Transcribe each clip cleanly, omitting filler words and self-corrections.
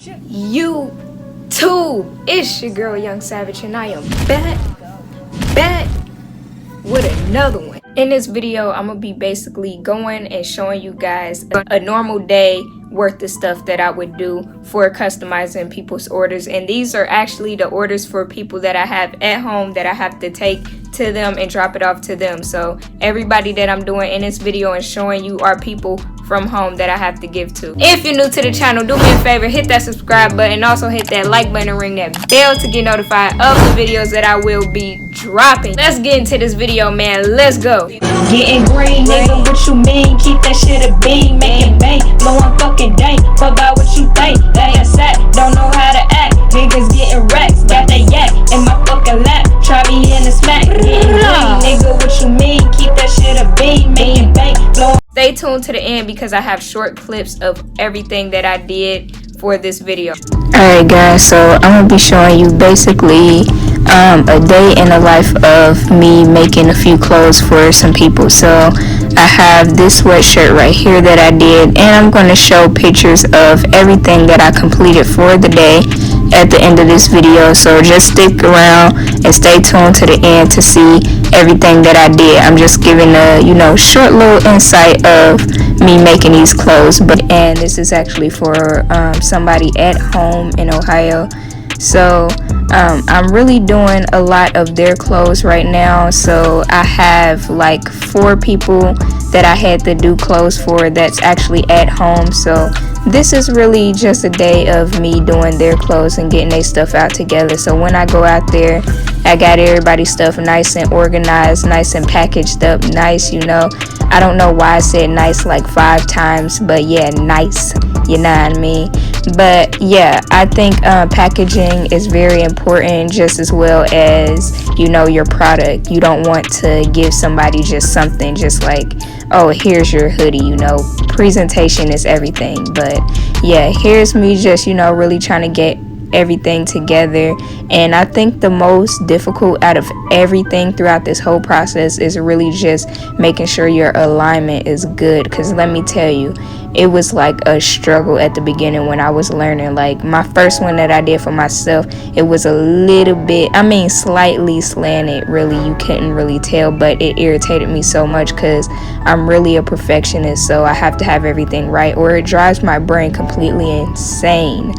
YouTube, it's your girl Young Savage, and I am back with another one. In this video, I'm gonna be basically going and showing you guys a normal day worth of stuff that I would do for customizing people's orders. And these are actually the orders for people that I have at home that I have to take to them and drop it off to them. So everybody that I'm doing in this video and showing you are people from home that I have to give to. If you're new to the channel, do me a favor, hit that subscribe button, also hit that like button and ring that bell to get notified of the videos that I will be dropping. Let's get into this video, man. Let's go. Getting green, nigga, what you mean? Keep that shit a beam, make it bang, blowing fucking dank. Fuck about what you think, they a sack, don't know how to act. Niggas getting racks, got that yak in my fucking lap. Try me in the smack. Getting green, nigga, what you mean? Keep that shit a beam, make it bang, blowing. Stay tuned to the end because I have short clips of everything that I did for this video. Alright guys, so I'm going to be showing you basically a day in the life of me making a few clothes for some people. So I have this sweatshirt right here that I did, and I'm going to show pictures of everything that I completed for the day at the end of this video. So just stick around and stay tuned to the end to see everything that I did. I'm just giving a short little insight of me making these clothes, and this is actually for somebody at home in Ohio. So I'm really doing a lot of their clothes right now. So I have like 4 people that I had to do clothes for that's actually at home. So this is really just a day of me doing their clothes and getting their stuff out together. So when I go out there, I got everybody's stuff nice and organized, nice and packaged up, nice, I don't know why I said nice like 5 times, but yeah, nice, you know what I mean? But yeah, I think packaging is very important, just as well as, your product. You don't want to give somebody just something just like, oh, here's your hoodie, presentation is everything. But yeah, here's me just, really trying to get everything together. And I think the most difficult out of everything throughout this whole process is really just making sure your alignment is good, because let me tell you, it was like a struggle at the beginning when I was learning. Like my first one that I did for myself, it was a little bit, slightly slanted, really. You couldn't really tell, but it irritated me so much because I'm really a perfectionist, so I have to have everything right or it drives my brain completely insane.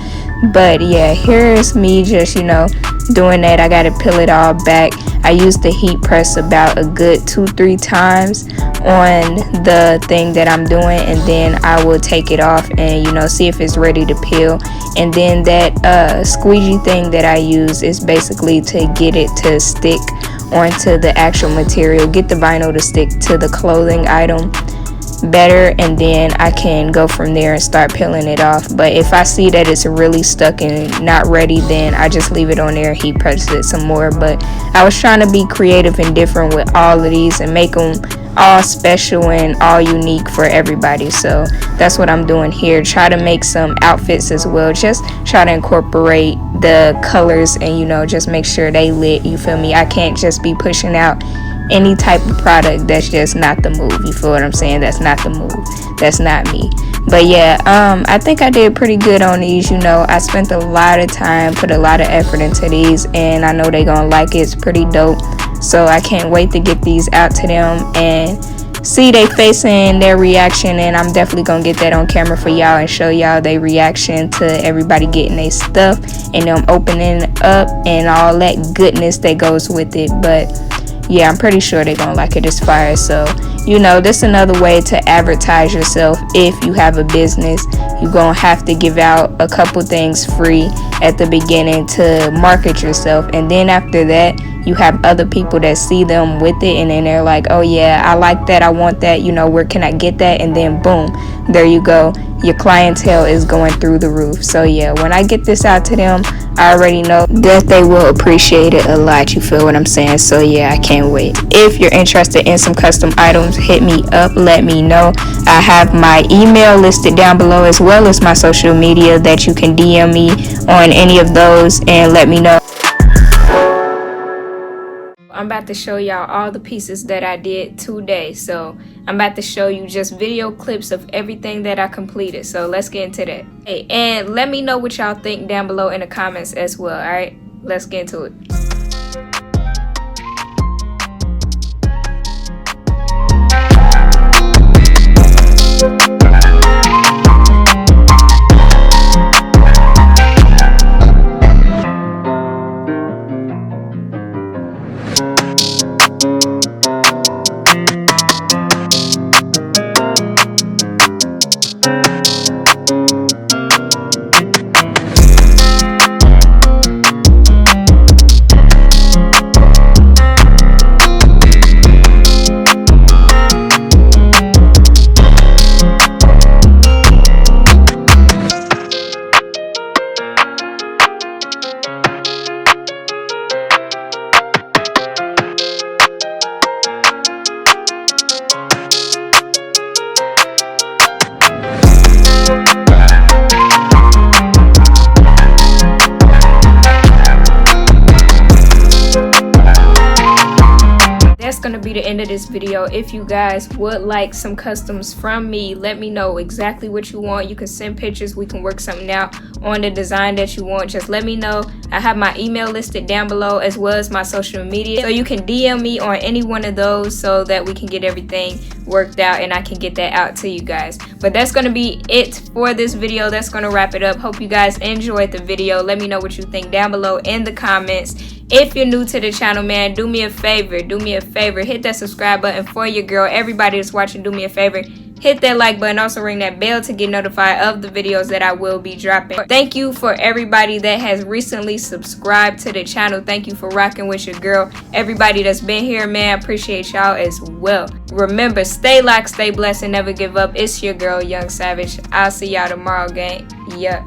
But yeah, here's me just doing that. I gotta peel it all back. I used the heat press about a good 2-3 times on the thing that I'm doing, and then I will take it off and see if it's ready to peel. And then that squeegee thing that I use is basically to get it to stick onto the actual material, get the vinyl to stick to the clothing item better, and then I can go from there and start peeling it off. But if I see that it's really stuck and not ready, then I just leave it on there, heat press it some more. But I was trying to be creative and different with all of these and make them all special and all unique for everybody. So that's what I'm doing here. Try to make some outfits as well, just try to incorporate the colors and just make sure they lit, you feel me? I can't just be pushing out any type of product that's just not the move, you feel what I'm saying? That's not the move, that's not me. But yeah, I think I did pretty good on these. I spent a lot of time, put a lot of effort into these, and I know they gonna like it. It's pretty dope, so I can't wait to get these out to them and see they face and their reaction. And I'm definitely gonna get that on camera for y'all and show y'all their reaction to everybody getting their stuff and them opening up and all that goodness that goes with it. But yeah, I'm pretty sure they're gonna like it. It's fire. So this is another way to advertise yourself. If you have a business, you're gonna have to give out a couple things free at the beginning to market yourself, and then after that you have other people that see them with it, and then they're like, oh yeah, I like that, I want that, where can I get that? And then boom, there you go, your clientele is going through the roof. So yeah, when I get this out to them, I already know that they will appreciate it a lot, you feel what I'm saying? So yeah, I can't wait. If you're interested in some custom items, hit me up, let me know. I have my email listed down below, as well as my social media, that you can DM me on any of those and let me know. I'm about to show y'all all the pieces that I did today. So I'm about to show you just video clips of everything that I completed. So let's get into that. Hey, and let me know what y'all think down below in the comments as well. All right, let's get into it. That's gonna be the end of this video. If you guys would like some customs from me, let me know exactly what you want. You can send pictures, we can work something out on the design that you want. Just let me know. I have my email listed down below as well as my social media, so you can DM me on any one of those so that we can get everything worked out and I can get that out to you guys. But that's gonna be it for this video. That's gonna wrap it up. Hope you guys enjoyed the video. Let me know what you think down below in the comments. If you're new to the channel, man, do me a favor, hit that subscribe button for your girl. Everybody that's watching, do me a favor, hit that like button, also ring that bell to get notified of the videos that I will be dropping. Thank you for everybody that has recently subscribed to the channel. Thank you for rocking with your girl. Everybody that's been here, man, I appreciate y'all as well. Remember, stay locked, stay blessed, and never give up. It's your girl, Young Savage. I'll see y'all tomorrow, gang. Yeah.